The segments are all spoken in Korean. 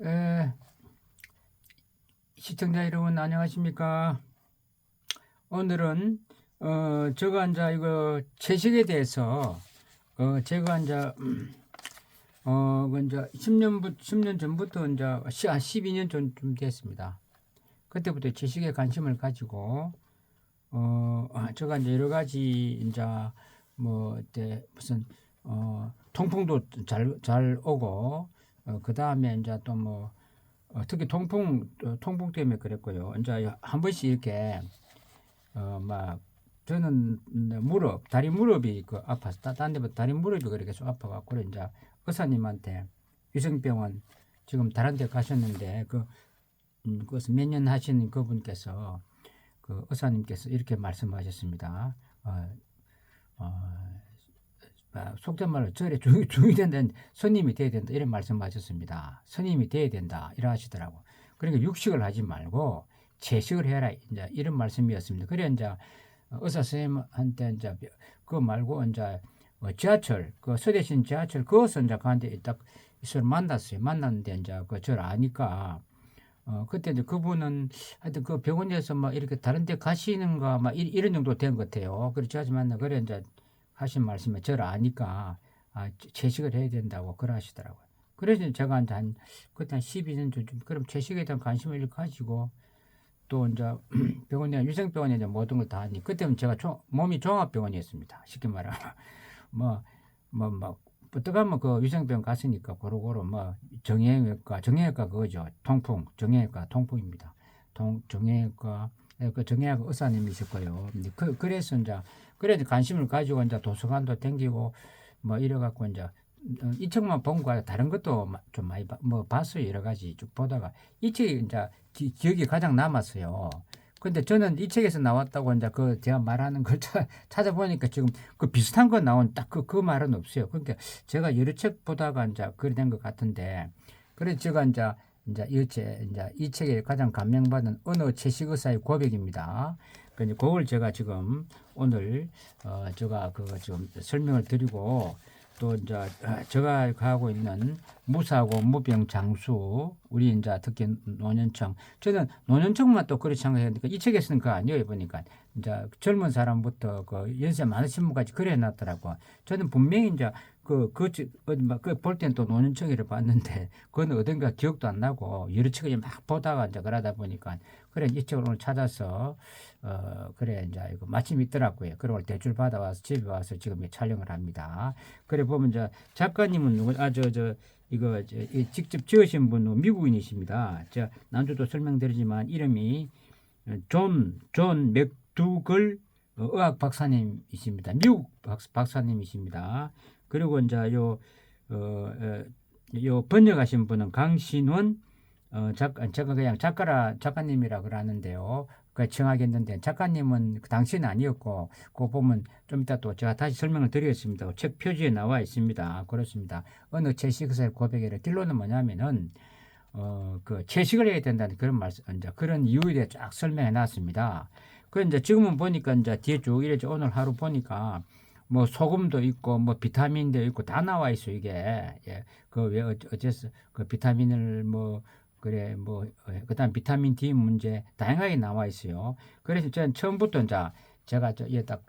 에, 시청자 여러분 안녕하십니까? 오늘은 제가 이제 이거 채식에 대해서 제가 이제 그 이제 10년 전부터 이제 한 12년 전쯤 됐습니다. 그때부터 채식에 관심을 가지고 제가 이제 여러 가지 이제 뭐 이때 무슨 통풍도 잘 오고 그 다음에 이제 또 뭐 특히 통풍 때문에 그랬고요. 이제 한 번씩 이렇게 막 저는 다리 무릎이 그 아파서 딴 데보다 다리 무릎이 그렇게 좀 아파갖고 그래 이제 의사님한테 위생병원 지금 다른 데 가셨는데 그것을 몇 년 하신 그분께서 그 의사님께서 이렇게 말씀하셨습니다. 어, 속된 말로 절에 중이 된다, 스님이 돼야 된다 이런 말씀하셨습니다. 스님이 돼야 된다 이러 하시더라고. 그러니까 육식을 하지 말고 채식을 해라 이제 이런 말씀이었습니다. 그래 이제 의사 선생님한테 이제 그거 말고 이제 지하철 그 서대신 지하철 그것을 이제 가는데 딱 있어 만났어요. 만났는데 이제 그 저를 아니까 그때 이제 그분은 하여튼 그 병원에서 막 이렇게 다른 데 가시는가 막 이런 정도 된 것 같아요. 그렇지 하지만 그래 이제 하신 말씀에 저를 아니까 채식을 해야 된다고 그러시더라고요. 그래서 제가 이제 그때 한 12년 전쯤 그럼 채식에 대한 관심을 가지고 또 이제 병원에 유생병원에 이제 모든 걸 다 하니 그때는 제가 몸이 종합병원이었습니다. 쉽게 말하면 뭐뭐 어떡하면 그 유생병원 갔으니까 고루고루 뭐 정형외과 그거죠. 정형외과 통풍입니다. 정형외과 그 정형외과 의사님이셨고요. 그래서 이제 그래도 관심을 가지고 이제 도서관도 댕기고 뭐 이래갖고 이제 이 책만 본 거야. 다른 것도 좀 많이 뭐 봤어요. 여러 가지 쭉 보다가 이 책이 이제 기억이 가장 남았어요. 근데 저는 이 책에서 나왔다고 이제 그 제가 말하는 걸 찾아보니까 지금 그 비슷한 거 나온 딱 그 말은 없어요. 그러니까 제가 여러 책 보다가 이제 그래 된 것 같은데 그래서 제가 이제 이 책에 가장 감명받은 언어 채식 의사의 고백입니다. 그걸 제가 지금 오늘 제가 그거 지금 설명을 드리고 또 이제 제가 가고 있는 무사고 무병 장수 우리 이제 특히 노년청 저는 노년청만 또 그렇게 생각했는데 이 책에 쓰는 거 아니에요 보니까 이제 젊은 사람부터 그 연세 많으신 분까지 그래 놨더라고. 저는 분명히 이제 볼 때는 또 노년청이를 봤는데 그건 어딘가 기억도 안 나고 여러 책을 막 보다가 이제 그러다 보니까 그래 이 책을 오늘 찾아서 그래 이제 이거 마침 있더라고요. 그걸 대출 받아와서 집에 와서 지금 촬영을 합니다. 그래 보면 이제 작가님은 누구 이거 직접 지으신 분은 미국인이십니다. 제가 난주도 설명드리지만 이름이 존 맥두걸 의학 박사님이십니다. 미국 박사님이십니다. 그리고 이제 요 번역하신 분은 강신원 제가 그냥 작가님이라 그러는데요. 그 청하겠는데 작가님은 그 당시는 아니었고 그거 보면 좀 이따 또 제가 다시 설명을 드리겠습니다. 책 표지에 나와 있습니다. 그렇습니다. 어느 채식의사의 고백이라 결론은 뭐냐면은 그 채식을 해야 된다는 그런 말씀 이제 그런 이유에 대해 쫙 설명해 놨습니다. 그 이제 지금은 보니까 이제 뒤에 쭉 이래 오늘 하루 보니까 뭐 소금도 있고 뭐 비타민도 있고 다 나와 있어 이게 예. 그 왜 어째서 그 비타민을 뭐 그래 뭐 그다음 비타민 D 문제 다양하게 나와 있어요. 그래서 저는 처음부터 이제 제가 딱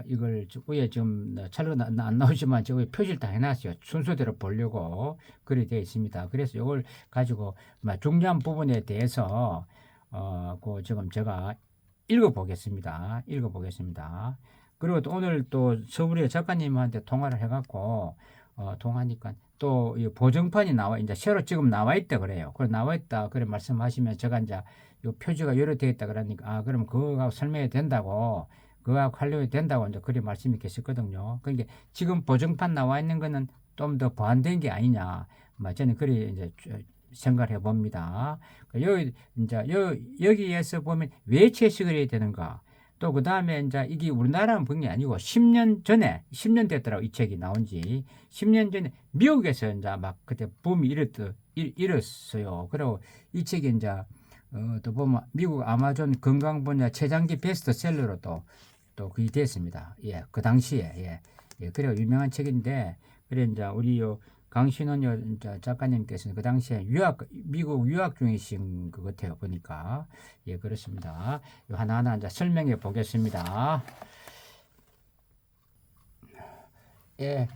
이걸 위에 지금 촬영 안 나오지만 저 위에 표시를 다 해놨어요. 순서대로 보려고 그리 되어 있습니다. 그래서 이걸 가지고 중요한 부분에 대해서 그 지금 제가 읽어보겠습니다. 그리고 또 오늘 또 서울의 작가님한테 통화를 해갖고 통화하니까 또 이 보정판이 이제 새로 지금 나와 있다 그래요. 그래 나와 있다 그래 말씀하시면 제가 이제 요 표지가 여러 되어 있다 그러니까 그럼 그거하고 설명이 된다고 그거하고 활용이 된다고 이제 그래 말씀이 계셨거든요. 그러니까 지금 보정판 나와 있는 거는 좀 더 보완된 게 아니냐. 저는 그래 이제 생각을 해봅니다. 여기에서 보면 왜 채식을 해야 되는가? 또 그 다음에 이제 이게 우리나라만 본 게 아니고 10년 됐더라고 이 책이 나온 지 10년 전에 미국에서 이제 막 그때 붐이 일었어요. 그리고 이 책이 이제 또 보면 미국 아마존 건강 분야 최장기 베스트셀러로 또 그게 됐습니다. 예, 그 당시에 예, 그래 유명한 책인데 그래 이제 우리 강신원 작가님께서는 그 당시에 미국 유학 중이신 것 같아요. 보니까. 예, 그렇습니다. 하나하나 이제 설명해 보겠습니다. 예,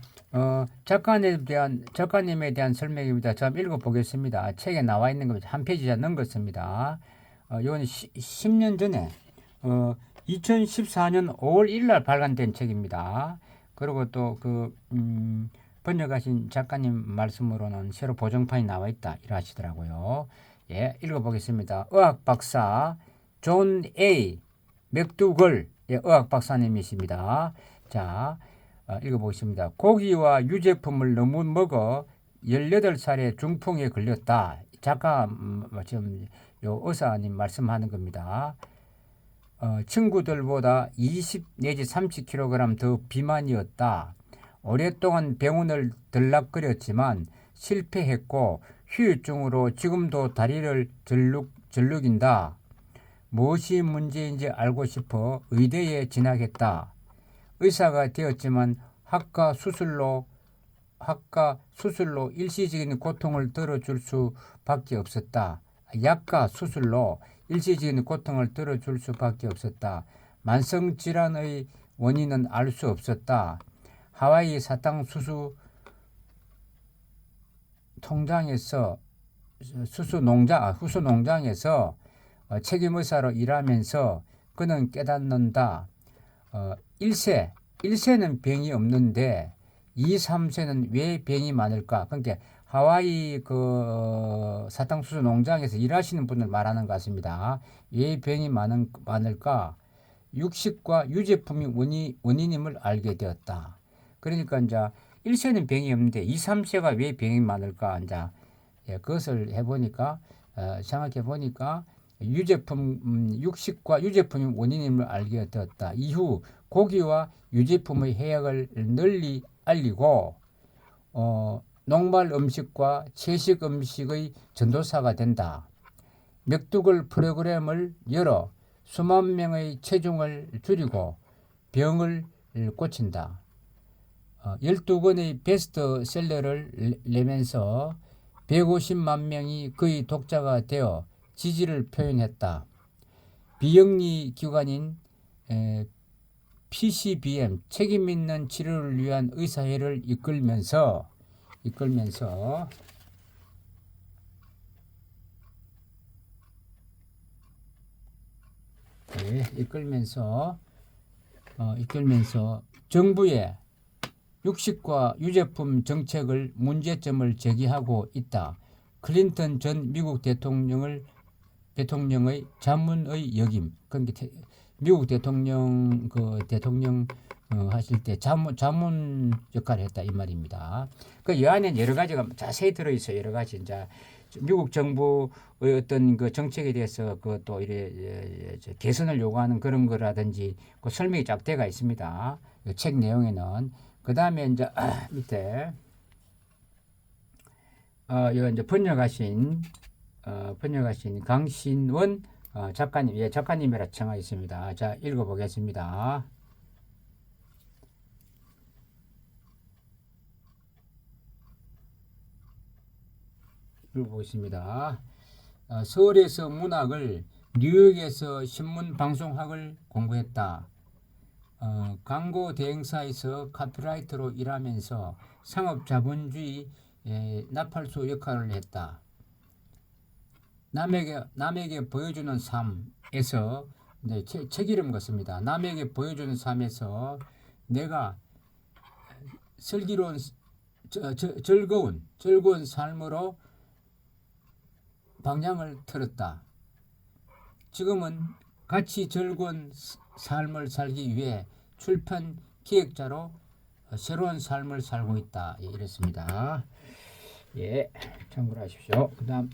작가님에 대한 설명입니다. 좀 읽어보겠습니다. 책에 나와 있는 겁니다. 한 페이지 넣은 것입니다. 이건 10년 전에, 2014년 5월 1일 날 발간된 책입니다. 그리고 또 번역하신 작가님 말씀으로는 새로 보정판이 나와 있다. 이러시더라고요. 예, 읽어보겠습니다. 의학 박사 존 A. 맥두걸, 예, 의학 박사님이십니다. 자, 읽어보겠습니다. 고기와 유제품을 너무 먹어 18살에 중풍에 걸렸다. 작가 지금 요 의사님 말씀하는 겁니다. 친구들보다 20 내지 30kg 더 비만이었다. 오랫동안 병원을 들락거렸지만 실패했고 후유증으로 지금도 다리를 절룩인다. 무엇이 문제인지 알고 싶어 의대에 진학했다. 의사가 되었지만 학과 수술로 일시적인 고통을 덜어줄 수밖에 없었다. 약과 수술로 일시적인 고통을 덜어줄 수밖에 없었다. 만성 질환의 원인은 알 수 없었다. 하와이 사탕수수 후수농장에서 책임의사로 일하면서 그는 깨닫는다. 1세는 병이 없는데 2, 3세는 왜 병이 많을까? 그러니까 하와이 사탕수수 농장에서 일하시는 분을 말하는 것 같습니다. 왜 병이 많을까? 육식과 유제품이 원인임을 알게 되었다. 그러니까 이제 1세는 병이 없는데 2, 3세가 왜 병이 많을까? 이제 그것을 해보니까 생각해 보니까 육식과 유제품이 원인임을 알게 되었다. 이후 고기와 유제품의 해악을 널리 알리고 녹말 음식과 채식 음식의 전도사가 된다. 맥두걸 프로그램을 열어 수만 명의 체중을 줄이고 병을 고친다. 12권의 베스트셀러를 내면서 150만 명이 그의 독자가 되어 지지를 표현했다. 비영리 기관인 PCBM 책임있는 치료를 위한 의사회를 이끌면서 정부의 육식과 유제품 정책을 문제점을 제기하고 있다. 클린턴 전 미국 대통령의 자문의 역임. 그러니까 미국 대통령 하실 때 자문 역할을 했다 이 말입니다. 그 이 안에 여러 가지가 자세히 들어 있어요. 여러 가지 이제 미국 정부의 어떤 그 정책에 대해서 그또 이래 개선을 요구하는 그런 거라든지 그 설명이 쫙 되어 있습니다. 책 내용에는. 그 다음에 이제 밑에 이거 이제 번역하신 강신원 작가님, 예, 작가님이라 청하 있습니다. 자, 읽어보겠습니다. 읽어보겠습니다. 서울에서 문학을, 뉴욕에서 신문 방송학을 공부했다. 광고 대행사에서 카피라이터로 일하면서 상업자본주의 나팔수 역할을 했다. 남에게 보여주는 삶에서 책 이름 같습니다. 남에게 보여주는 삶에서 내가 슬기로운 즐거운 삶으로 방향을 틀었다. 지금은 같이 즐거운 삶을 살기 위해 출판 기획자로 새로운 삶을 살고 있다. 예, 이랬습니다. 예, 참고를 하십시오. 그다음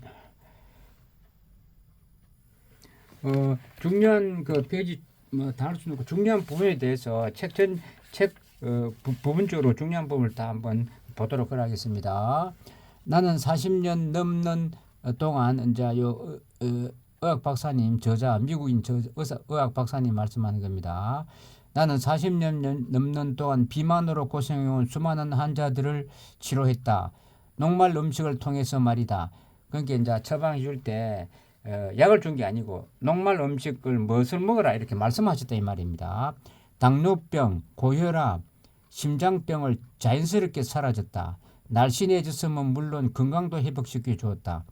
중요한 그 페이지 다룰 수 있는 중요한 부분에 대해서 책 부분적으로 중요한 부분을 다 한번 보도록 하겠습니다. 나는 40년 넘는 동안 이제 의학 박사님 저자 미국인 의학 박사님 말씀하는 겁니다. 나는 40년 넘는 동안 비만으로 고생해온 수많은 환자들을 치료했다. 녹말 음식을 통해서 말이다. 그러니까 이제 처방해 줄 때 약을 준 게 아니고 녹말 음식을 무엇을 먹어라 이렇게 말씀하셨다 이 말입니다. 당뇨병, 고혈압, 심장병을 자연스럽게 사라졌다. 날씬해졌으면 물론 건강도 회복시켜 주었다.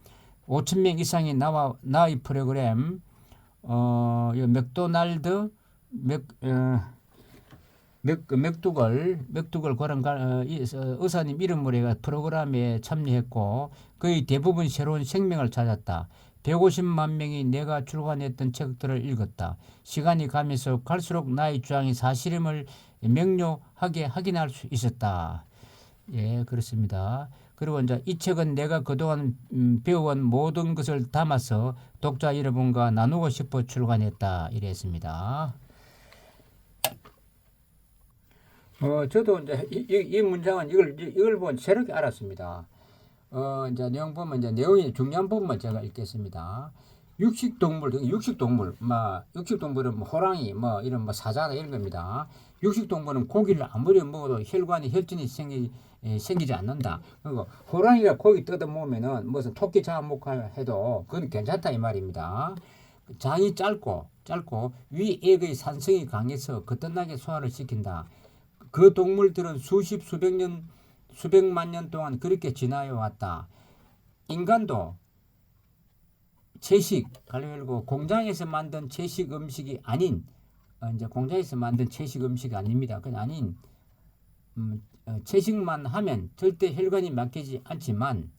5천 명 이상의 나의 프로그램, 맥도날드, 맥두걸 그런 의사님 이름으로 프로그램에 참여했고 거의 대부분 새로운 생명을 찾았다. 150만 명이 내가 출간했던 책들을 읽었다. 시간이 가면서 갈수록 나의 주장이 사실임을 명료하게 확인할 수 있었다. 예, 그렇습니다. 그리고 이제 이 책은 내가 그동안 배워온 모든 것을 담아서 독자 여러분과 나누고 싶어 출간했다. 이랬습니다. 저도 이제 이 문장은 이걸 보고 새롭게 알았습니다. 이제 내용 보면 이제 내용이 중요한 부분만 제가 읽겠습니다. 육식동물은 뭐 호랑이, 뭐 이런 뭐 사자나 이런 겁니다. 육식동물은 고기를 아무리 먹어도 혈관에 혈전이 생기지 않는다. 그리고 호랑이가 고기 뜯어 먹으면은 무슨 토끼 잡아먹고 해도 그건 괜찮다 이 말입니다. 장이 짧고 위액의 산성이 강해서 거뜬하게 소화를 시킨다. 그 동물들은 수백만 년 동안 그렇게 지나해 왔다. 인간도 채식, 그리고 공장에서 만든 채식 음식이 아닌, 이제 공장에서 만든 채식 음식이 아닙니다. 그건 아닌, 채식만 하면 절대 혈관이 막히지 않지만,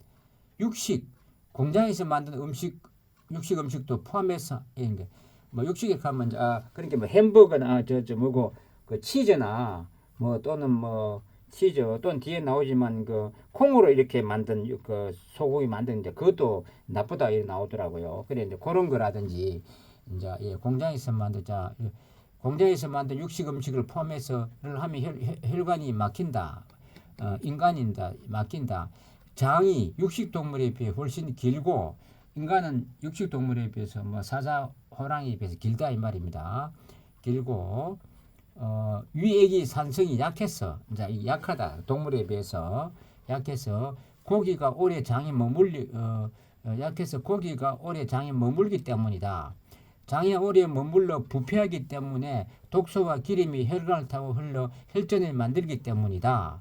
공장에서 만든 육식 음식도 포함해서, 뭐 육식에 가면, 그러니까 뭐 햄버거나, 뭐고, 그 치즈나, 뭐 또는 뭐 치즈 또는 뒤에 나오지만 그 콩으로 이렇게 만든 그 소고기 만드는데 그것도 나쁘다 이렇게 나오더라고요. 그래 이제 그런 거라든지 이제 공장에서 만든 육식 음식을 포함해서를 하면 혈관이 막힌다. 인간인다 막힌다. 장이 육식 동물에 비해 훨씬 길고 인간은 육식 동물에 비해서 뭐 사자, 호랑이에 비해서 길다 이 말입니다. 길고 위액이 산성이 약해서 이제 약하다. 동물에 비해서 약해서 고기가 오래 장에 머물기 때문이다. 장에 오래 머물러 부패하기 때문에 독소와 기름이 혈관을 타고 흘러 혈전을 만들기 때문이다.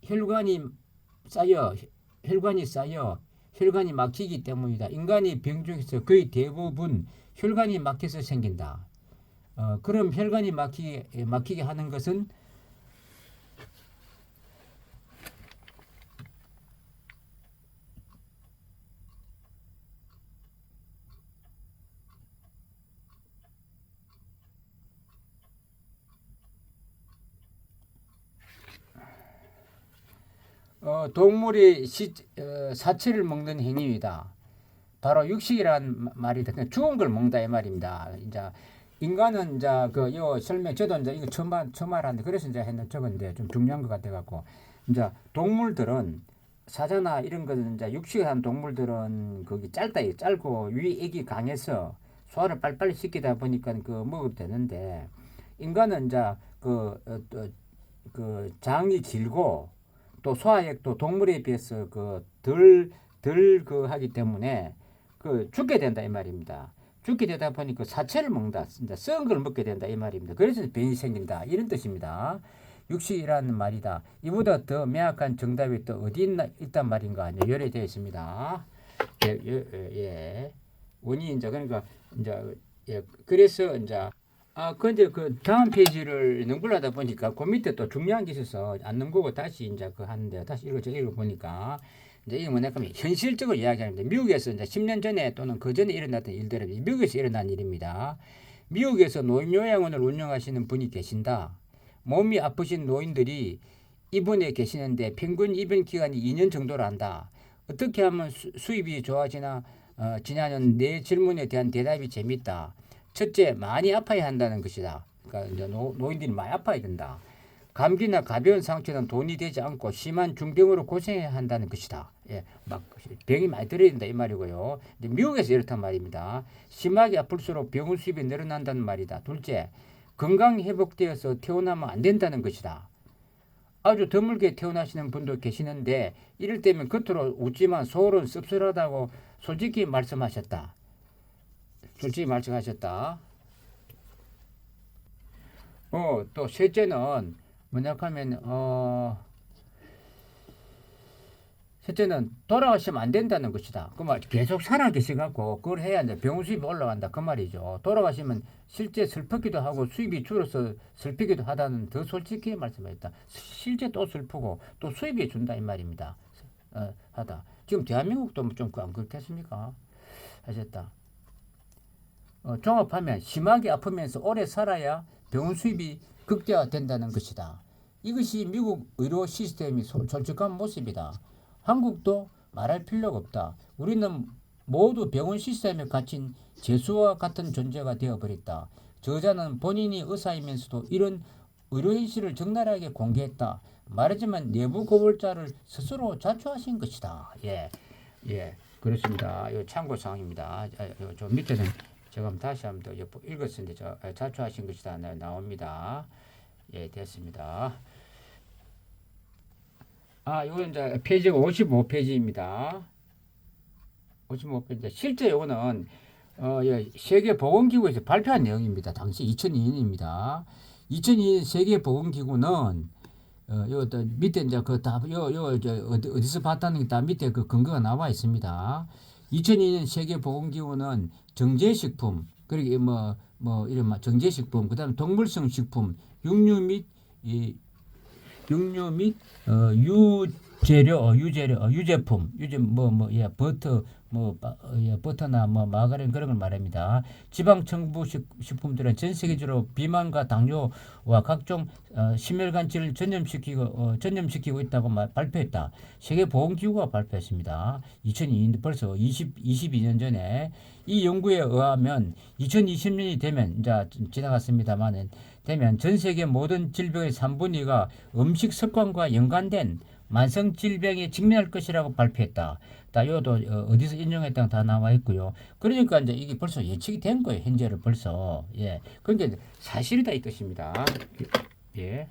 혈관이 쌓여 혈관이 막히기 때문이다. 인간의 병 중에서 거의 대부분 혈관이 막혀서 생긴다. 그럼 혈관이 막히게 하는 것은 동물이 사체를 먹는 행위이다. 바로 육식이란 말이다. 그냥 죽은 걸 먹는다 이 말입니다. 이제 인간은 이제 요 설명 저도 이제 이거 처음 말하는데 그래서 이제 했는 적은데 좀 중요한 것 같아 갖고 이제 동물들은 사자나 이런 거는 이제 육식한 동물들은 거기 짧고 위액이 강해서 소화를 빨리빨리 시키다 보니까 그 먹어도 되는데 인간은 이제 그 장이 길고 또 소화액도 동물에 비해서 덜 하기 때문에 죽게 된다 이 말입니다. 죽게 되다 보니까 사체를 먹는다. 진짜 썩은 걸 먹게 된다 이 말입니다. 그래서 병이 생긴다 이런 뜻입니다. 육식이라는 말이다. 이보다 더 명확한 정답이 또 어디 있단 말인가 열애되어 있습니다. 예. 원이 이제 그러니까 이제 그래서 이제 근데 그 다음 페이지를 넘기려다 보니까 그 밑에 또 중요한 게 있어서 안 넘기고 다시 이제 하는데 다시 읽어 보니까 이제 이게 뭐냐 하면 현실적으로 이야기하는데 미국에서 이제 10년 전에 또는 그 전에 일어났던 일들은 미국에서 일어난 일입니다. 미국에서 노인요양원을 운영하시는 분이 계신다. 몸이 아프신 노인들이 입원해 계시는데 평균 입원 기간이 2년 정도를 한다. 어떻게 하면 수입이 좋아지나 지냐는 내 질문에 대한 대답이 재밌다. 첫째, 많이 아파야 한다는 것이다. 그러니까 이제 노인들이 많이 아파야 된다. 감기나 가벼운 상처는 돈이 되지 않고 심한 중병으로 고생해야 한다는 것이다. 예, 막 병이 많이 들어야 된다 이 말이고요. 이제 미국에서 이렇단 말입니다. 심하게 아플수록 병원 수입이 늘어난다는 말이다. 둘째, 건강이 회복되어서 퇴원하면 안 된다는 것이다. 아주 드물게 태어나시는 분도 계시는데 이럴 때면 겉으로 웃지만 속으로는 씁쓸하다고 솔직히 말씀하셨다. 솔직히 말씀하셨다. 또 셋째는 뭐냐 하면 셋째는 돌아가시면 안 된다는 것이다. 그 말 계속 살아 계셔갖고 그걸 해야 이제 병원 수입이 올라간다 그 말이죠. 돌아가시면 실제 슬프기도 하고 수입이 줄어서 슬프기도 하다는 더 솔직히 말씀하셨다. 실제 또 슬프고 또 수입이 준다 이 말입니다. 하다. 지금 대한민국도 좀 안 그렇겠습니까? 하셨다. 종합하면 심하게 아프면서 오래 살아야 병원 수입이 극대화된다는 것이다. 이것이 미국 의료 시스템이 솔직한 모습이다. 한국도 말할 필요가 없다. 우리는 모두 병원 시스템에 갇힌 죄수와 같은 존재가 되어버렸다. 저자는 본인이 의사이면서도 이런 의료 현실을 적나라하게 공개했다. 말하자면 내부 고발자를 스스로 자초하신 것이다. 예, 그렇습니다. 이 참고 사항입니다. 저 밑에는 제가 다시 한번 더 읽었는데 자초하신 것이다 나옵니다. 예, 됐습니다. 이건 이제 페이지가 55페이지입니다. 55페이지. 실제 이거는 세계보건기구에서 발표한 내용입니다. 당시 2002년입니다. 2002년 세계보건기구는 요 밑에 이제 어디서 봤다는 게 다 밑에 그 근거가 나와 있습니다. 2002년 세계보건기구는 정제식품 그리고 이런 정제식품 그다음 동물성 식품 육류 및 유제품, 버터, 버터나 마가린 그런 걸 말합니다. 지방 첨부 식품들은 전 세계적으로 비만과 당뇨와 각종 심혈관질을 전염시키고 있다고 발표했다. 세계보건기구가 발표했습니다. 2002년 벌써 22년 전에 이 연구에 의하면 2020년이 되면 이제 지나갔습니다만은 되면 전 세계 모든 질병의 3분의 2가 음식 습관과 연관된 만성 질병에 직면할 것이라고 발표했다. 이것도 어디서 인용했다가 다 나와 있고요. 그러니까 이제 이게 벌써 예측이 된 거예요. 현재를 벌써. 예. 그러니까 사실이다 이 뜻입니다. 예.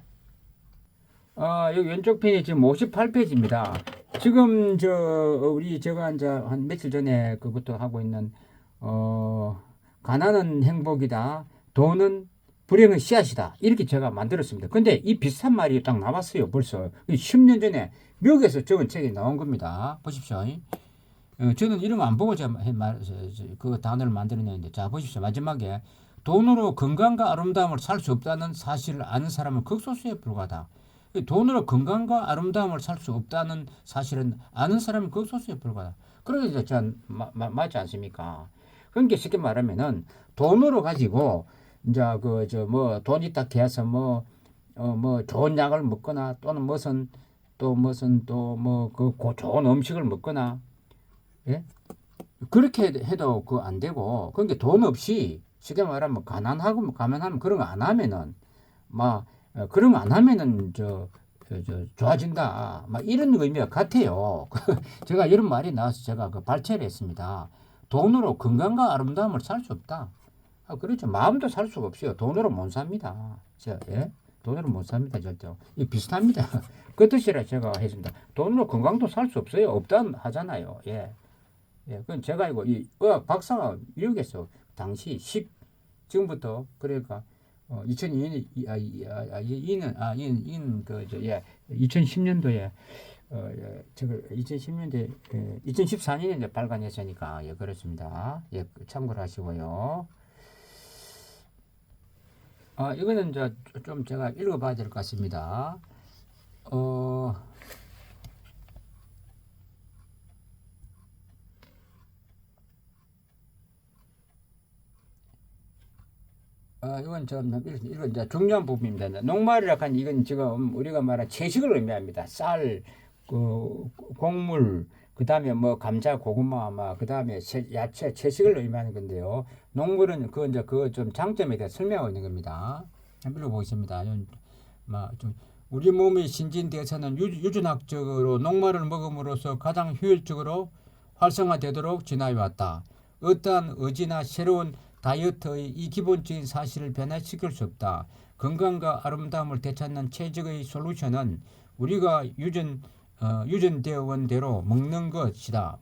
여기 왼쪽 편이 지금 58페이지입니다. 지금 제가 이제 한 며칠 전에 그것도 하고 있는 가난은 행복이다. 돈은 불행의 씨앗이다. 이렇게 제가 만들었습니다. 근데 이 비슷한 말이 딱 나왔어요. 벌써 10년 전에 미국에서 적은 책이 나온 겁니다. 보십시오. 저는 이런 거 안 보고 제가 그 단어를 만들어냈는데 자 보십시오. 마지막에 돈으로 건강과 아름다움을 살 수 없다는 사실을 아는 사람은 극소수에 불과하다. 돈으로 건강과 아름다움을 살 수 없다는 사실은 아는 사람은 극소수에 불과하다. 그러니까 전 맞지 않습니까? 그러니까 쉽게 말하면은 돈으로 가지고 이제 돈 있다 해서 좋은 약을 먹거나 또는 좋은 음식을 먹거나 예? 그렇게 해도 안 되고 그러니까 돈 없이 쉽게 말하면 가난하면 그런 거 안 하면은 그런 거 안 하면은 좋아진다. 이런 의미가 같아요. 제가 이런 말이 나와서 제가 발췌를 했습니다. 돈으로 건강과 아름다움을 살 수 없다. 그렇죠. 마음도 살 수가 없어요. 돈으로 못 삽니다. 예? 돈으로 못 삽니다. 절대. 이 비슷합니다. 그 뜻이라 제가 했습니다. 돈으로 건강도 살 수 없어요. 없다 하잖아요. 예. 그건 제가 이거 이 의학 박사가 미국에서 당시 지금부터 그러니까 2002년 2010년도에 제가 2010년도에 2014년에 이제 발간했으니까 그렇습니다. 참고를 하시고요. 이거는 이제 좀 제가 읽어봐야 될 것 같습니다. 이건 이건 이제 중요한 부분입니다. 녹말이라고 하는 이건 지금 우리가 말한 채식을 의미합니다. 쌀, 곡물, 그 다음에 감자, 고구마, 그 다음에 야채, 채식을 의미하는 건데요. 녹물은 그 좀 장점에 대해 설명하고 있는 겁니다. 한번 읽어보겠습니다. 우리 몸의 신진대사는 유전학적으로 녹말을 먹음으로써 가장 효율적으로 활성화되도록 진화해 왔다. 어떠한 의지나 새로운 다이어트의 이 기본적인 사실을 변화시킬 수 없다. 건강과 아름다움을 되찾는 최적의 솔루션은 우리가 유전되어 온 대로 먹는 것이다.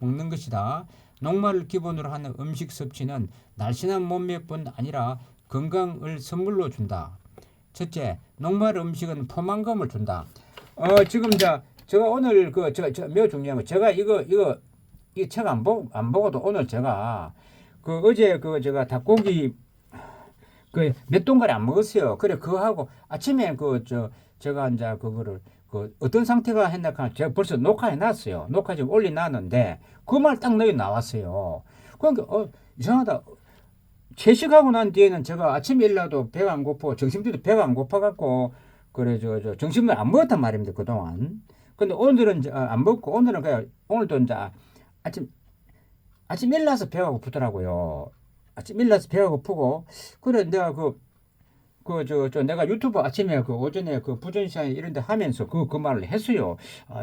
녹말을 기본으로 하는 음식 섭취는 날씬한 몸매뿐 아니라 건강을 선물로 준다. 첫째, 녹말 음식은 포만감을 준다. 지금 제가 오늘 제가 매우 중요한 거 제가 이 책 안 보고도 오늘 제가 어제 제가 닭고기 몇 동가리 안 먹었어요. 그래 그거 하고 아침에 제가 이제 그거를 어떤 상태가 했나 제가 벌써 녹화해 놨어요. 녹화 지금 올려 놨는데 그 말 딱 너희 나왔어요. 그러니까 이상하다. 채식하고 난 뒤에는 제가 아침에 일어나도 배가 안 고프고 점심때도 배가 안 고파 갖고 그래 점심을 안 먹었단 말입니다. 그동안. 근데 오늘은 안 먹고 오늘도 이제 아침 일어나서 배가 고프더라고요. 아침 일어나서 배가 고프고 그래 내가 내가 유튜브 아침에 오전에 부전시장 이런 데 하면서 그 말을 했어요.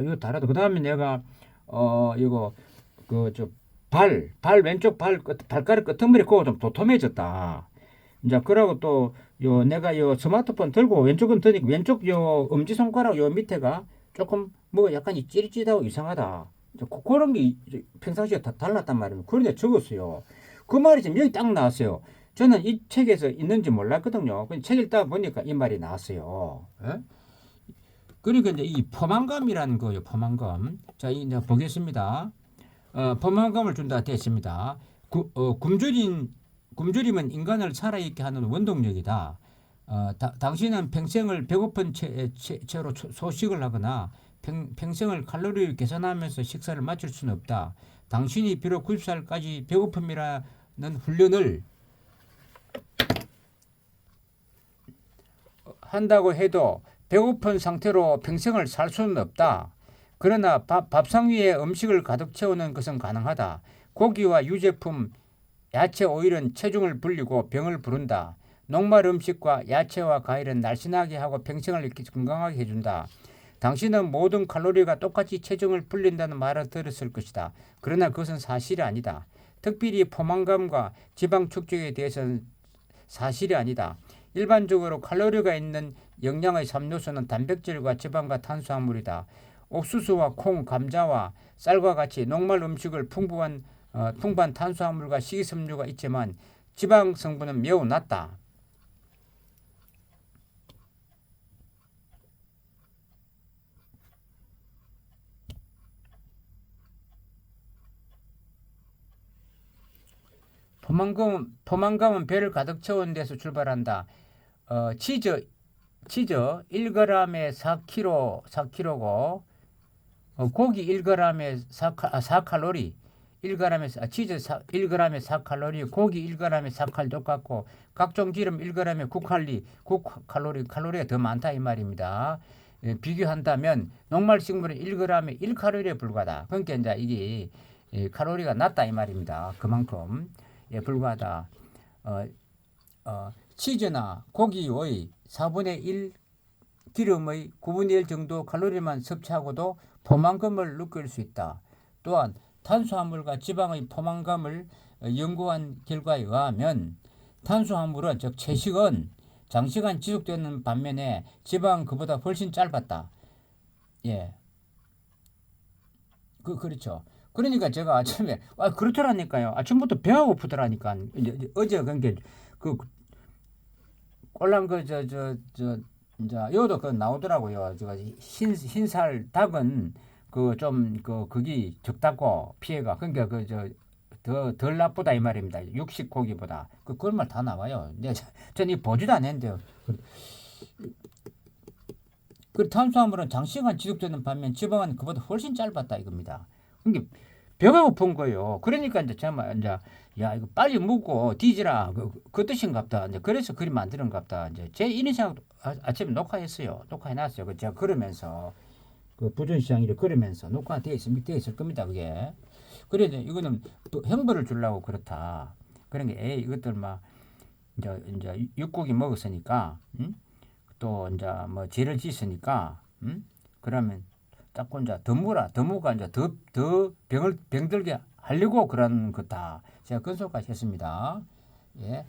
이거 다르다. 그다음에 내가 이거 왼쪽 발가락 끄트머리 그거 좀 도톰해졌다. 이제 그러고 또 내가 스마트폰 들고 왼쪽은 드니까 왼쪽 엄지손가락 밑에가 조금 뭐 약간 찌릿찌릿하고 이상하다. 그런 게 평상시에 다 달랐단 말이에요. 그런데 적었어요. 그 말이 지금 여기 딱 나왔어요. 저는 이 책에서 있는지 몰랐거든요. 책 읽다 보니까 이 말이 나왔어요. 예? 그러니까 이제 이 포만감이라는 거예요. 포만감. 자, 이제 보겠습니다. 포만감을 준다 됐습니다. 굶주림은 인간을 살아있게 하는 원동력이다. 당신은 평생을 배고픈 채로 소식을 하거나 평생을 칼로리를 계산하면서 식사를 마칠 수는 없다. 당신이 비록 90살까지 배고픔이라는 훈련을 한다고 해도 배고픈 상태로 평생을 살 수는 없다. 그러나 밥상 위에 음식을 가득 채우는 것은 가능하다. 고기와 유제품, 야채, 오일은 체중을 불리고 병을 부른다. 녹말 음식과 야채와 과일은 날씬하게 하고 평생을 건강하게 해준다. 당신은 모든 칼로리가 똑같이 체중을 불린다는 말을 들었을 것이다. 그러나 그것은 사실이 아니다. 특별히 포만감과 지방 축적에 대해서는 사실이 아니다. 일반적으로 칼로리가 있는 영양의 3요소는 단백질과 지방과 탄수화물이다. 옥수수와 콩, 감자와 쌀과 같이 녹말 음식을 풍부한 탄수화물과 식이섬유가 있지만 지방 성분은 매우 낮다. 포만감은 배를 가득 채우는 데서 출발한다. 치즈 1g에 4kg고 고기 1g에 4칼로리 1g에 치즈 1g에 4칼로리 고기 1g에 4칼 똑같고 각종 기름 1g에 9칼로리 칼로리가 더 많다 이 말입니다. 비교한다면 녹말 식물은 1g에 1칼로리에 불과하다. 그러니까 이제 이게 칼로리가 낮다 이 말입니다. 그만큼 불과하다. 치즈나 고기의 4분의 1 기름의 9분의 1 정도 칼로리만 섭취하고도 포만감을 느낄 수 있다. 또한 탄수화물과 지방의 포만감을 연구한 결과에 의하면 탄수화물은 즉 채식은 장시간 지속되는 반면에 지방은 그보다 훨씬 짧았다. 예, 그렇죠. 그러니까 제가 아침에 그렇더라니까요. 아침부터 배가 고프더라니까. 이제 어제 그게 꼴랑 이제 여도 나오더라고요. 흰살 닭은 그게 적다고 피해가. 그러니까 덜 나쁘다 이 말입니다. 육식 고기보다. 그런 말 다 나와요. 근데 전 이 보지도 않았는데요. 그 탄수화물은 장시간 지속되는 반면 지방은 그보다 훨씬 짧았다 이겁니다. 그러니까 배가 고픈 거예요. 그러니까 이제 정말 이제 이거 빨리 먹고 뒤지라 그 뜻인갑다. 이제 그래서 그리 만드는갑다. 이제 제 인생도 아침에 녹화했어요. 녹화해놨어요. 제가 걸으면서 부전시장일에 걸으면서 녹화가 돼 있을 겁니다. 그게. 그래서 이거는 형벌을 주려고 그렇다. 그런 게 이것들 막 이제 육고기 먹었으니까 또 이제 뭐 죄를 짓으니까 그러면 자꾸 이제 더 무가 이제 더 병들게 하려고 그런 거다. 제가 그런 소까지 했습니다. 예.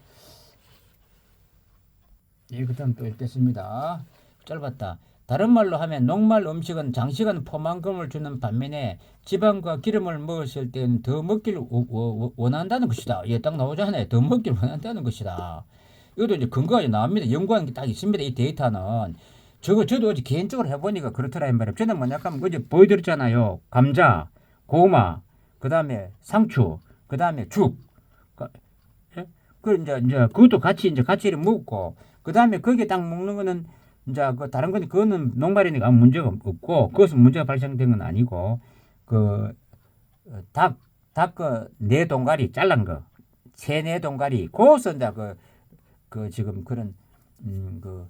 그다음 또 읽겠습니다. 짧았다. 다른 말로 하면 녹말 음식은 장시간 포만감을 주는 반면에 지방과 기름을 먹었을 때는 더 먹기를 원한다는 것이다. 예, 딱 나오잖아요. 더 먹기를 원한다는 것이다. 이것도 이제 근거가 나옵니다. 연구하는 게 딱 있습니다. 이 데이터는. 저도 어제 개인적으로 해보니까 그렇더라, 이 말이에요. 저는 뭐 약간 어제 보여드렸잖아요. 감자, 고구마, 그 다음에 상추, 그 다음에 죽. 예? 이제 그것도 같이 이렇게 먹고, 그 다음에 거기에 딱 먹는 거는 이제 그 다른 건 그거는 녹말이니까 아무 문제가 없고, 그것은 문제가 발생된 건 아니고, 그 닭 그 네 동가리 잘란 거, 세네 동가리, 그것은 이제 그 지금 그런 그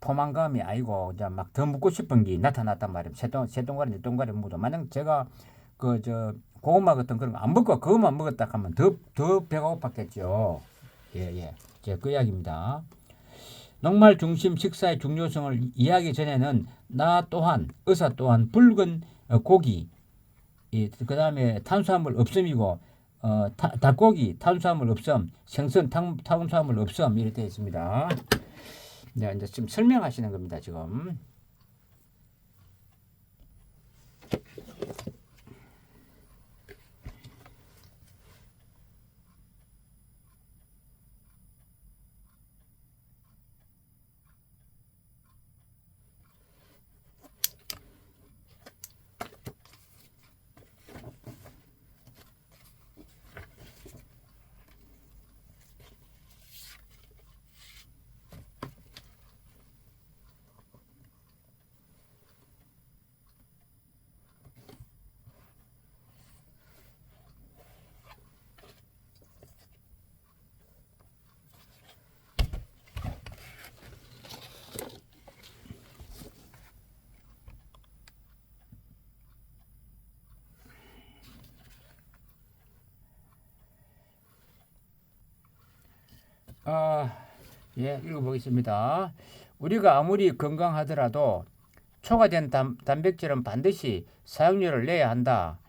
포만감이 아니고 이제 막 더 먹고 싶은 게 나타났단 말이에요. 세 동가리, 네 동가리 먹어도 만약 제가 그 저 고구마 같은 그런 거 안 먹고 그것만 먹었다 하면 더 배가 고팠겠죠. 예. 제 그 이야기입니다. 녹말 중심 식사의 중요성을 이해하기 전에는 나 또한 의사 또한 붉은 고기, 그 다음에 탄수화물 없음이고 닭고기 탄수화물 없음, 생선 탄수화물 없음 이렇게 되어 있습니다. 네, 이제 지금 설명하시는 겁니다. 지금. 예, 읽어보겠습니다. 우리가 아무리 건강하더라도 초과된 단백질은 반드시 사용료를 내야 한다.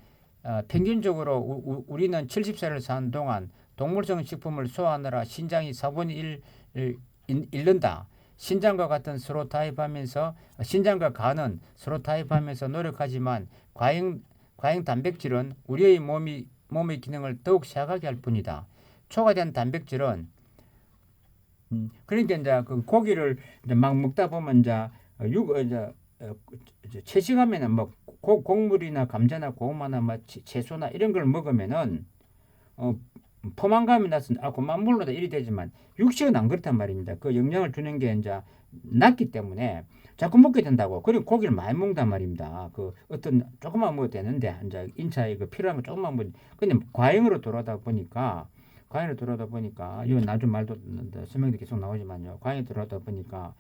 평균적으로 우리는 70세를 사는 동안 동물성 식품을 소화하느라 신장이 4분의 1을 잃는다. 신장과 간은 서로 타협하면서 노력하지만 과잉 단백질은 우리의 몸의 기능을 더욱 쇠하게 할 뿐이다. 초과된 단백질은 그러니까 이제 그 고기를 이제 막 먹다 보면 이제 채식하면은 뭐 곡물이나 감자나 고구마나 뭐 채소나 이런 걸 먹으면은 포만감이 나서 그만 물러다 이리 되지만 육식은 안 그렇단 말입니다. 그 영양을 주는 게 이제 낮기 때문에 자꾸 먹게 된다고. 그리고 고기를 많이 먹는단 말입니다. 그 어떤 조금만 먹어도 되는데 이제 인체에 그 필요한 거 조금만 먹. 근데 과잉으로 돌아다 보니까. 이건 나중 말도 설명도 계속 나오지만요. 과잉에 들어가다 보니까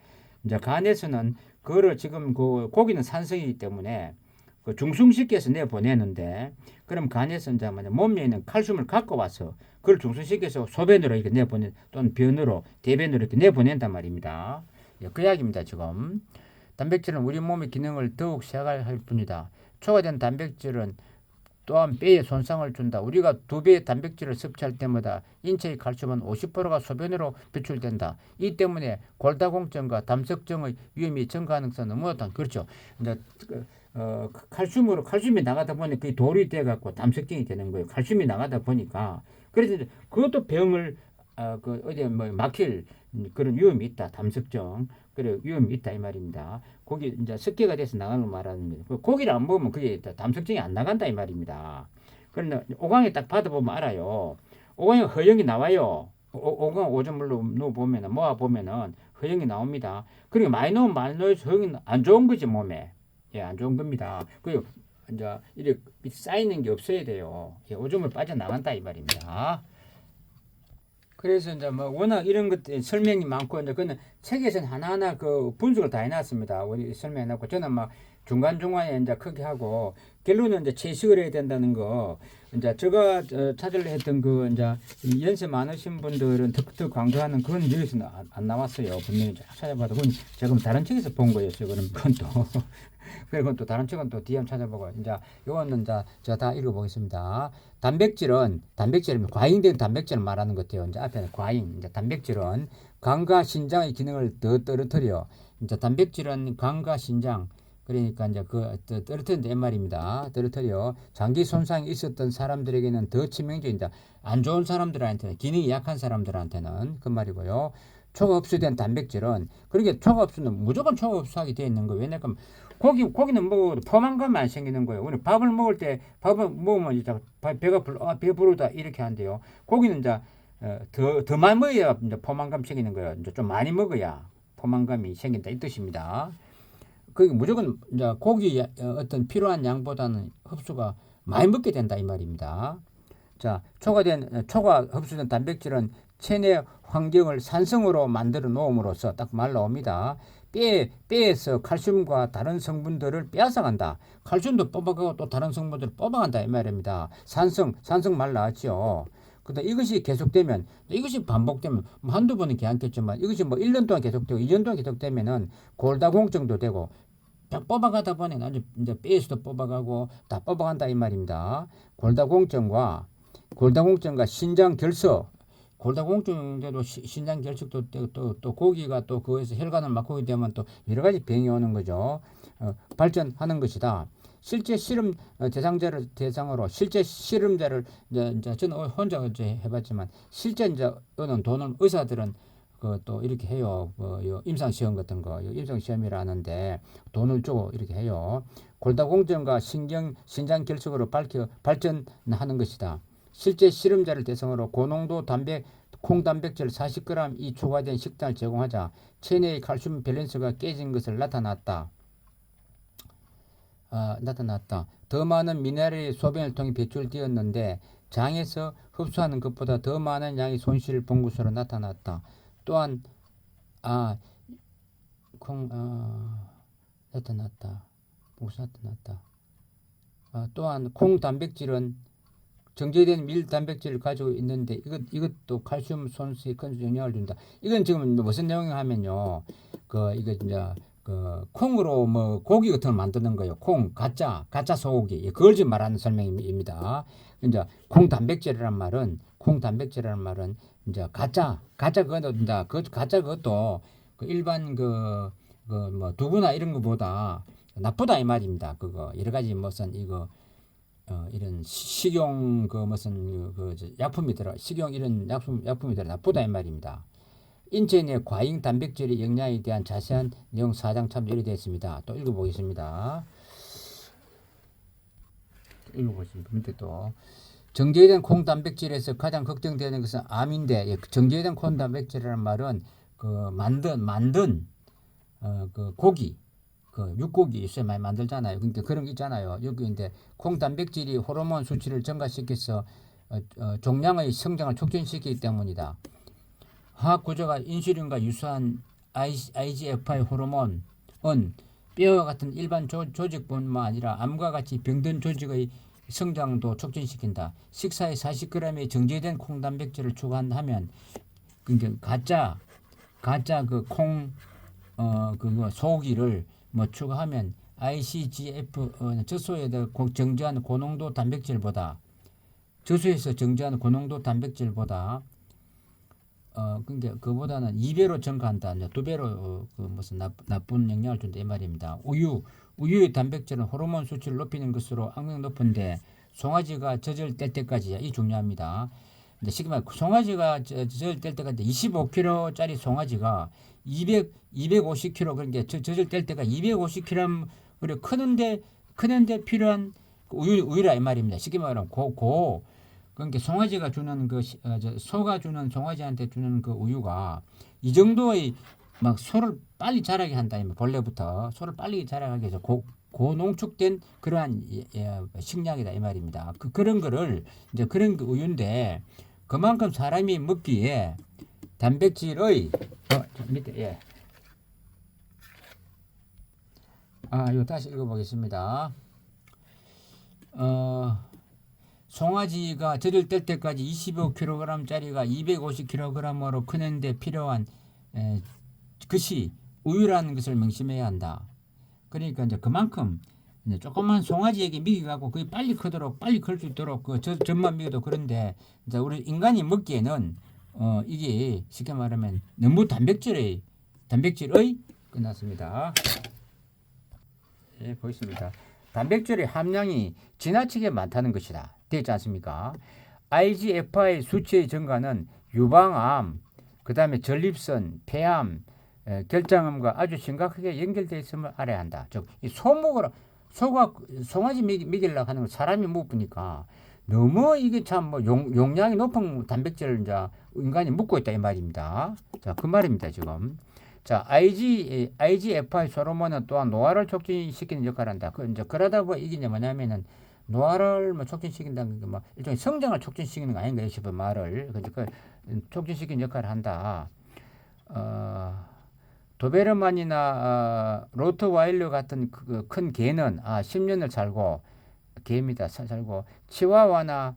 이제 간에서는 그거를 지금 그 고기는 산성이기 때문에 그 중성시켜서 내보내는데 그럼 간에서 이제 몸에 있는 칼슘을 갖고 와서 그걸 중성시켜서 소변으로 이렇게 내보내 또는 변으로 대변으로 이렇게 내보낸단 말입니다. 예, 그 이야기입니다. 지금 단백질은 우리 몸의 기능을 더욱 쇠할 뿐이다. 초과된 단백질은 또한 뼈에 손상을 준다. 우리가 2배의 단백질을 섭취할 때마다 인체의 칼슘은 50%가 소변으로 배출된다. 이 때문에 골다공증과 담석증의 위험이 증가하는 것은 너무 높다. 그렇죠. 이제 칼슘이 나가다 보니 그게 돌이 돼 갖고 담석증이 되는 거예요. 칼슘이 나가다 보니까 그래서 그것도 병을 어디 뭐 막힐 그런 위험이 있다. 담석증 그래 위험이 있다 이 말입니다. 고기 이제 습기가 돼서 나가는 걸 말하는 거예요. 고기를 안 먹으면 그게 담석증이 안 나간다 이 말입니다. 그런데 오강에 딱 받아보면 알아요. 오강에 허영이 나와요. 오강 오줌물로 넣어보면은 모아보면은 허영이 나옵니다. 그리고 많이 넣으면 많이 넣어서 허영이 안 좋은 거지 몸에. 예, 안 좋은 겁니다. 그리고 이제 이렇게 쌓이는 게 없어야 돼요. 예, 오줌을 빠져나간다 이 말입니다. 그래서 이제 뭐 워낙 이런 것들 설명이 많고 이제 그는 책에서는 하나하나 그 분석을 다 해놨습니다. 우리 설명해놨고 저는 막 중간중간에 이제 크게 하고 결론은 이제 채식을 해야 된다는 거 이제 제가 찾으려 했던 그 이제 연세 많으신 분들은 더 강조하는 그건 여기서는 안 나왔어요. 분명히 찾아봐도 그건 제가 다른 책에서 본 거였어요. 그건 또 그리고 또 다른 책은 또 뒤에 찾아보고 이제 요거는 이제 제가 다 읽어보겠습니다. 단백질은 과잉된 단백질을 말하는 것 같아요. 이제 앞에는 과잉, 이제 단백질은 간과 신장의 기능을 더 떨어뜨려 이제 단백질은 간과 신장 그러니까 이제 그 떨어뜨린다 이 말입니다. 떨어뜨려 장기 손상이 있었던 사람들에게는 더 치명적이다. 안 좋은 사람들한테는 기능이 약한 사람들한테는 그 말이고요. 초흡수된 단백질은 그러니까 초흡수는 무조건 초흡수하게 되어 있는 거예요. 왜냐하면 고기는 먹어도 포만감만 안 생기는 거예요. 우리 밥을 먹을 때 밥을 먹으면 이제 배가 배부르다 이렇게 한대요. 고기는 이제 더 많이 먹어야 이제 포만감 생기는 거예요. 이제 좀 많이 먹어야 포만감이 생긴다 이 뜻입니다. 그게 무조건 이제 고기 어떤 필요한 양보다는 흡수가 많이 먹게 된다 이 말입니다. 자, 초과 흡수된 단백질은 체내 환경을 산성으로 만들어 놓음으로써 딱 말 나옵니다. 뼈에서 칼슘과 다른 성분들을 빼앗아간다. 칼슘도 뽑아가고 또 다른 성분들을 뽑아간다 이 말입니다. 산성 말 나왔죠. 근데 이것이 계속되면 이것이 반복되면 한두 번은 괜찮겠지만 이것이 뭐 1년 동안 계속되고 2년 동안 계속되면은 골다공증도 되고 뽑아가다 보니 나중에 이제 뼈에서도 뽑아가고 다 뽑아간다 이 말입니다. 골다공증과 신장 결석, 골다공증도 신장 결석도 되고 또 고기가 또 그거에서 혈관을 막히게 되면 또 여러 가지 병이 오는 거죠. 발전하는 것이다. 실제 실험 대상으로 실제 실험자를 이제 저는 혼자 이제 해봤지만 실제 이제 어느 돈을 의사들은 또 이렇게 해요. 임상 시험 같은 거, 임상 시험이라 하는데 돈을 주고 이렇게 해요. 골다공증과 신장 결석으로 발전하는 것이다. 실제 실험자를 대상으로 고농도 콩 단백질 40g 이 초과된 식단을 제공하자 체내의 칼슘 밸런스가 깨진 것을 나타났다. 더 많은 미네랄이 소변을 통해 배출되었는데 장에서 흡수하는 것보다 더 많은 양의 손실을 본 것으로 나타났다. 또한 또한 콩 단백질은 정제된 밀 단백질을 가지고 있는데 이것도 칼슘 손수에 큰 영향을 준다. 이건 지금 무슨 내용이 하면요. 이거 이제 콩으로 뭐 고기 같은 걸 만드는 거예요. 콩 가짜 소고기 그걸 지금 말하는 설명입니다. 이제 콩 단백질이란 말은 이제 가짜 그것도 이제 가짜 그것도 일반 뭐 두부나 이런 거보다 나쁘다 이 말입니다. 그거 여러 가지 무슨 이거 이런 식용 무슨 약품이더라. 식용 이런 약품이더라. 나쁘다 이 말입니다. 인체 내 과잉 단백질의 영양에 대한 자세한 내용 4장 참조이 되어 있습니다. 또 읽어보겠습니다. 밑에 또 정제된 콩 단백질에서 가장 걱정되는 것은 암인데 정제된 콩 단백질이라는 말은 만든 고기 육고기 요새 많이 만들잖아요. 그러니까 그런 게 있잖아요. 여기인데 콩 단백질이 호르몬 수치를 증가시켜서 종양의 성장을 촉진시키기 때문이다. 화학 구조가 인슐린과 유사한 IGF-1 호르몬은 뼈와 같은 일반 조직뿐만 아니라 암과 같이 병든 조직의 성장도 촉진시킨다. 식사에 40g의 정제된 콩 단백질을 추가하면 그러니까 가짜 콩 소고기를 추가하면 ICGF 젖소에서 정제한 고농도 단백질보다 젖소에서 정제한 고농도 단백질보다 그러니까 그보다는 2배로 증가한다. 2배로 무슨 나쁜 영향을 준다 이 말입니다. 우유의 단백질은 호르몬 수치를 높이는 것으로 악명 높은데 송아지가 젖을 뗄 때까지 이 중요합니다. 근데 쉽게 말해 송아지가 젖을 뗄 때까지 25kg짜리 송아지가 250kg 그러니까 젖을 뗄 때가 250kg 그리고 크는데 필요한 우유라 이 말입니다. 쉽게 말하면 그러니까 송아지가 주는 소가 주는 송아지한테 주는 그 우유가 이 정도의 막 소를 빨리 자라게 한다. 본래부터 소를 빨리 자라게 해서 고농축된 그러한 식량이다 이 말입니다. 그런 거를 이제 그런 우유인데 그만큼 사람이 먹기에 단백질의 밑에 이거 다시 읽어보겠습니다. 송아지가 젖을 뗄 때까지 25kg짜리가 250kg으로 크는데 필요한 것이 우유라는 것을 명심해야 한다. 그러니까 이제 그만큼 이제 조그만 송아지에게 먹이가고 그게 빨리 크도록 빨리 클 수 있도록 젖만 먹여도 그런데 이제 우리 인간이 먹기에는 이게 쉽게 말하면 너무 단백질의 끝났습니다. 예, 보겠습니다. 단백질의 함량이 지나치게 많다는 것이다. 되지 않습니까? IGFI 수치의 증가는 유방암, 그 다음에 전립선, 폐암, 결장암과 아주 심각하게 연결되어 있음을 알아야 한다. 즉, 이 송아지 먹이려고 하는 걸 사람이 못 보니까 너무 이게 참 뭐 용량이 높은 단백질을 이제 인간이 먹고 있다 이 말입니다. 자, 그 말입니다, 지금. 자, IGFI 호르몬은 또한 노화를 촉진시키는 역할을 한다. 그러다 보니 이게 이제 뭐냐면은 노화를 뭐 촉진시킨다는 게 뭐 일종의 성장을 촉진시키는 거 아닌가요? 싶은 말을. 그 촉진시키는 역할을 한다. 도베르만이나 로트와일러 같은 큰 개는 10년을 살고 개입니다. 살고 치와와나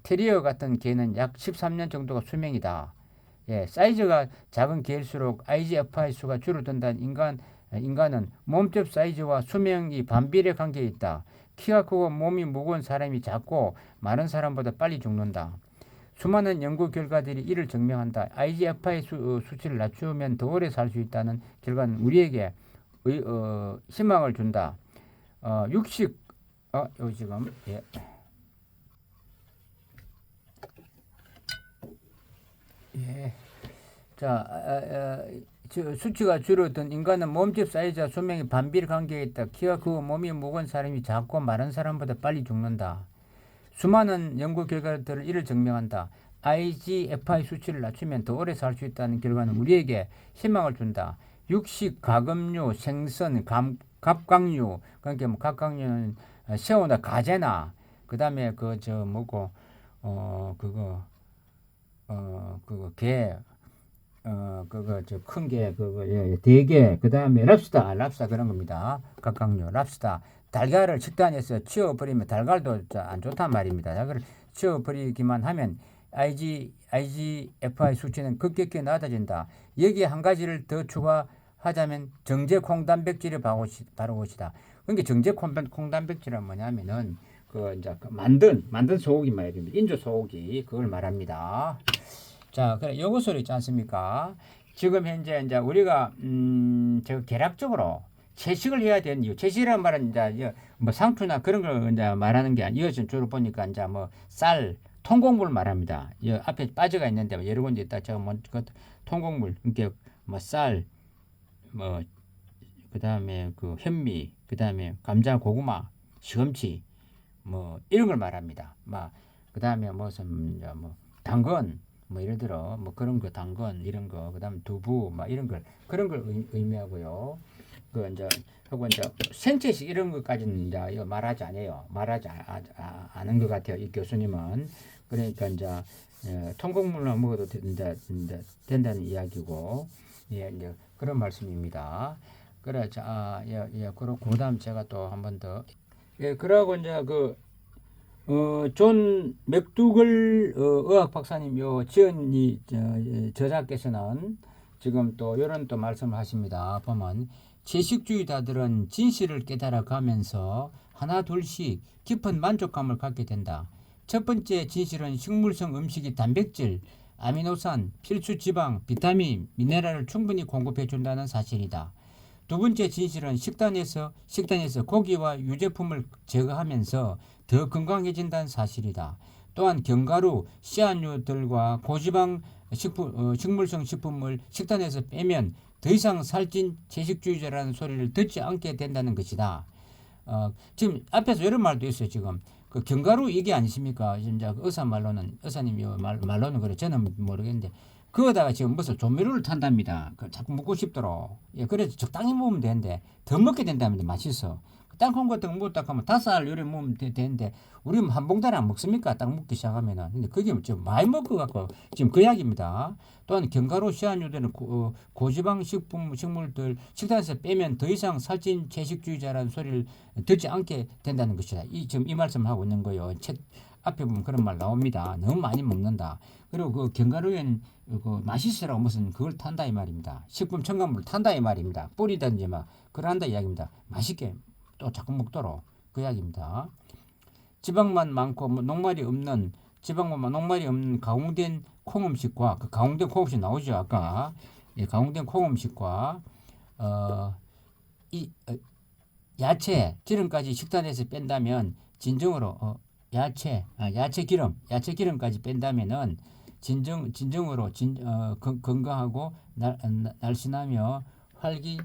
테리어 같은 개는 약 13년 정도가 수명이다. 예, 사이즈가 작은 개일수록 IGFI 수가 줄어든다는 인간은 몸집 사이즈와 수명이 반비례 관계에 있다. 키가 크고 몸이 무거운 사람이 작고 많은 사람보다 빨리 죽는다. 수많은 연구 결과들이 이를 증명한다. IGFI 수치를 낮추면 더 오래 살 수 있다는 결과는 우리에게 희망을 준다. 육식 여기 지금 예. 예. 자, 수치가 줄어든 인간은 몸집 사이즈와 수명이 반비례 관계에 있다. 키가 크고 몸이 무거운 사람이 작고 마른 사람보다 빨리 죽는다. 수많은 연구 결과들을 이를 증명한다. IGFI 수치를 낮추면 더 오래 살 수 있다는 결과는 우리에게 희망을 준다. 육식, 가금류, 생선, 갑각류, 그러니까 뭐 갑각류는 새우나 가재나 그다음에 게, 큰 게, 대게, 그 다음에 랍스타 그런 겁니다. 각각류, 랍스타. 달걀을 식단에서 치워버리면 달걀도 안 좋단 말입니다. 달걀을 치워버리기만 하면 IGFI 수치는 급격히 낮아진다. 여기에 한 가지를 더 추가하자면 정제 콩단백질이 바로 것이다. 그러니까 정제 콩단백질은 뭐냐면은 이제 만든 소고기 말입니다. 인조 소고기 그걸 말합니다. 자, 그래 요것을 있지 않습니까? 지금 현재 이제 우리가 저 계략적으로 채식을 해야 되는 이유. 채식이라는 말은 이제 뭐 상추나 그런 걸 이제 말하는 게 아니에요. 주로 보니까 이제 뭐 쌀, 통곡물 말합니다. 이 앞에 빠져가 있는데 뭐 여러 군데 있다. 제가 뭐 통곡물, 그러니까 뭐 쌀, 뭐 그다음에 그 현미, 그다음에 감자, 고구마, 시금치, 뭐 이런 걸 말합니다. 막 그다음에 무슨 뭐 당근, 뭐 예를 들어 뭐 그런 거 당근 이런 거, 그다음에 두부, 막 이런 걸 그런 걸 의미하고요. 그 이제 하고 이제 생채식 이런 것까지는 이제 이거 말하지 않은 것 같아요. 이 교수님은. 그러니까 이제 통곡물만 먹어도 이제 된다는 이야기고, 예, 이제 그런 말씀입니다. 그래, 자, 그리고 그다음 제가 또 한 번 더, 예, 그러고 이제 존 맥두글 의학 박사님 요 지은이 저자께서는 지금 또 이런 또 말씀을 하십니다. 보면 채식주의자들은 진실을 깨달아가면서 하나 둘씩 깊은 만족감을 갖게 된다. 첫 번째 진실은 식물성 음식이 단백질, 아미노산, 필수 지방, 비타민, 미네랄을 충분히 공급해 준다는 사실이다. 두 번째 진실은 식단에서 고기와 유제품을 제거하면서 더 건강해진다는 사실이다. 또한 견과류, 씨앗류들과 고지방 식물성 식품을 식단에서 빼면 더 이상 살찐 채식주의자라는 소리를 듣지 않게 된다는 것이다. 지금 앞에서 이런 말도 있어요. 지금 그 견과류 얘기 아니십니까? 이제 의사님 말로는 그래. 저는 모르겠는데 그거다가 지금 무슨 조미료를 탄답니다. 자꾸 먹고 싶도록. 예, 그래서 적당히 먹으면 되는데 더 먹게 된다면 맛있어. 땅콩 같은 거 먹었다 하면 5알 요리 먹으면 되는데 우리 한 봉다리 안 먹습니까? 딱 먹기 시작하면은. 근데 그게 좀 많이 먹고 갖고 지금 그 이야기입니다. 또한 견과류, 씨앗류들은 고지방 식물들 식단에서 빼면 더 이상 살찐 채식주의자라는 소리를 듣지 않게 된다는 것이다. 지금 이 말씀을 하고 있는 거예요. 책 앞에 보면 그런 말 나옵니다. 너무 많이 먹는다. 그리고 그 견과류엔 맛있으라고 무슨 그걸 탄다 이 말입니다. 식품 첨가물을 탄다 이 말입니다. 뿌리든지 막 그런다 이야기입니다. 맛있게 또 자꾸 먹도록 그 이야기입니다. 지방만 많고 녹말이 없는 가공된 콩음식과 그 가공된 콩음식 나오죠 아까. 예, 가공된 콩음식과 이 야채 기름까지 식단에서 뺀다면 진정으로 야채 기름까지 뺀다면은 진정으로 건강하고 날씬하며 활기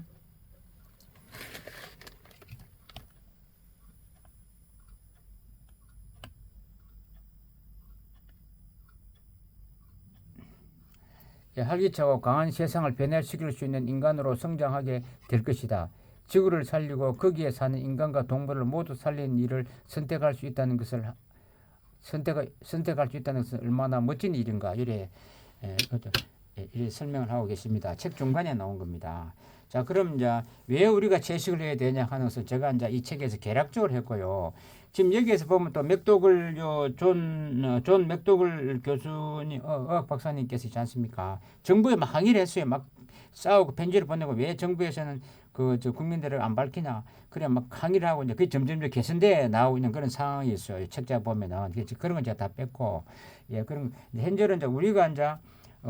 활기차고 강한 세상을 변화시킬 수 있는 인간으로 성장하게 될 것이다. 지구를 살리고 거기에 사는 인간과 동물을 모두 살리는 일을 선택할 수 있다는 것을 얼마나 멋진 일인가 이래 설명을 하고 계십니다. 책 중간에 나온 겁니다. 자, 그럼 이제 왜 우리가 채식을 해야 되냐 하는 것을 제가 이제 이 책에서 개략적으로 했고요. 지금 여기에서 보면 또 맥도글 존 맥도글 교수님 어학 박사님께서 있지 않습니까? 정부에 막 항의를 했어요. 막 싸우고 편지를 보내고 왜 정부에서는 저 국민들을 안 밝히냐. 그래 막 항의를 하고 이제 그 점점 개선돼 나오고 있는 그런 상황이 있어요. 책자 보면은 그런 건 제가 다 뺐고 그런 현재는 이제 우리가 이제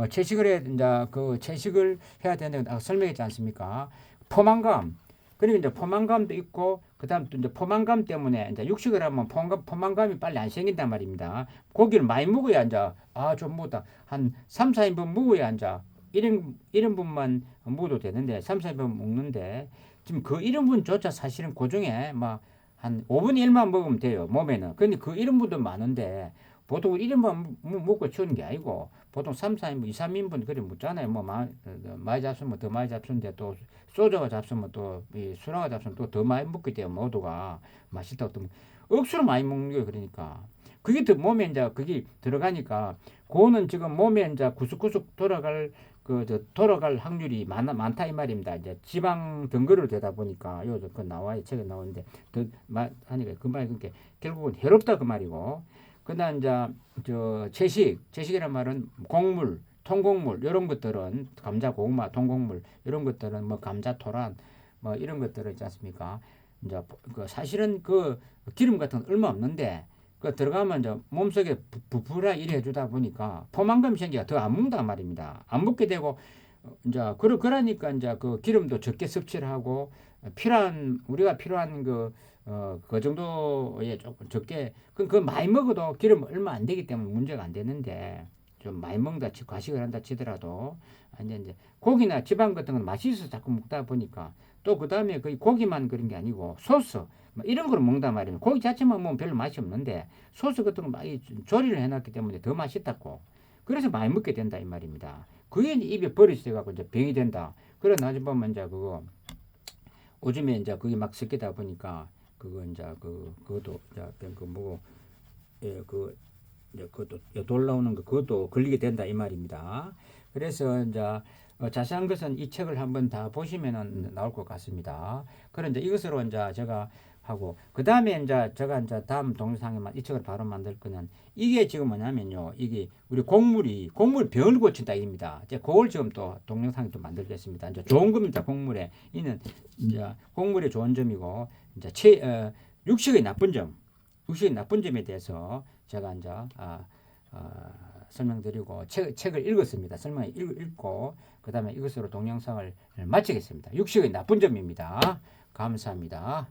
채식을 해야 된다. 채식을 해야 된다고 설명했지 않습니까? 포만감. 그리고 이제 포만감도 있고 그다음 또 이제 포만감 때문에 이제 육식을 하면 포만감이 빨리 안 생긴단 말입니다. 고기를 많이 먹어야 이제 좀 먹다 한 3, 4인분 먹어야 이제 1인분만 먹어도 되는데 3, 4인분 먹는데 지금 그 1인분조차 사실은 그중에 막 한 5분의 1만 먹으면 돼요. 몸에는. 근데 그 1인분도 많은데 보통 1인분 먹고 치우는 게 아니고 보통 3, 4인분, 2, 3인분 그래 먹잖아요. 뭐 많이 잡수면 더 많이 잡수는데 또 소주가 잡수면 또 술하고 잡수면 또 더 많이 먹기 때문에 모두가 맛있다고 또 억수로 많이 먹는 거예요. 그러니까 그게 더 몸에 이제 그게 들어가니까 그거는 지금 몸에 이제 구석구석 돌아갈 확률이 많다 이 말입니다. 이제 지방 덩어리로 되다 보니까 요즘 그 나와요. 책에 나오는데 더 하니까 그 말이 그게 결국은 해롭다 그 말이고. 그다음 이제 채식이란 말은 곡물, 통곡물 이런 것들은 감자, 고구마, 통곡물 이런 것들은 뭐 감자, 토란 뭐 이런 것들은 있지 않습니까? 이제 사실은 그 기름 같은 거 얼마 없는데 그 들어가면 이제 몸속에 부풀어 이래 해주다 보니까 포만감이 생기가 더 안 먹는단 말입니다. 안 먹게 되고 이제 그러니까 이제 그 기름도 적게 섭취를 하고 우리가 필요한 그 정도에 조금 적게 그 많이 먹어도 기름 얼마 안 되기 때문에 문제가 안 되는데 좀 많이 먹는다 과식을 한다 치더라도 이제 고기나 지방 같은 건 맛있어서 자꾸 먹다 보니까 또 그다음에 그 고기만 그런 게 아니고 소스 뭐 이런 걸 먹는단 말이에요. 고기 자체만 먹으면 별로 맛이 없는데 소스 같은 거 많이 조리를 해놨기 때문에 더 맛있다고 그래서 많이 먹게 된다 이 말입니다. 그게 입에 버릇이 돼갖고 이제 병이 된다. 그래 나중에 보면 이제 요즘에 이제 그게 막 섞이다 보니까 그거 이제 그것도 이제 그 뭐고 이제 그것도 돌 나오는 그것도 걸리게 된다 이 말입니다. 그래서 이제 자세한 것은 이 책을 한번 다 보시면은 나올 것 같습니다. 그런데 이것으로 이제 제가 하고 그 다음에 이제 제가 이제 다음 동영상에만 이 책을 바로 만들 거는 이게 지금 뭐냐면요. 이게 우리 곡물 병을 고친다 입니다. 이제 그걸 지금 또 동영상에 또 만들겠습니다. 이제 좋은 겁니다. 곡물에 이는 이제 곡물의 좋은 점이고 이제 육식의 나쁜 점에 대해서 제가 이제 설명드리고 책을 읽었습니다. 설명을 읽고 그 다음에 이것으로 동영상을 마치겠습니다. 육식의 나쁜 점입니다. 감사합니다.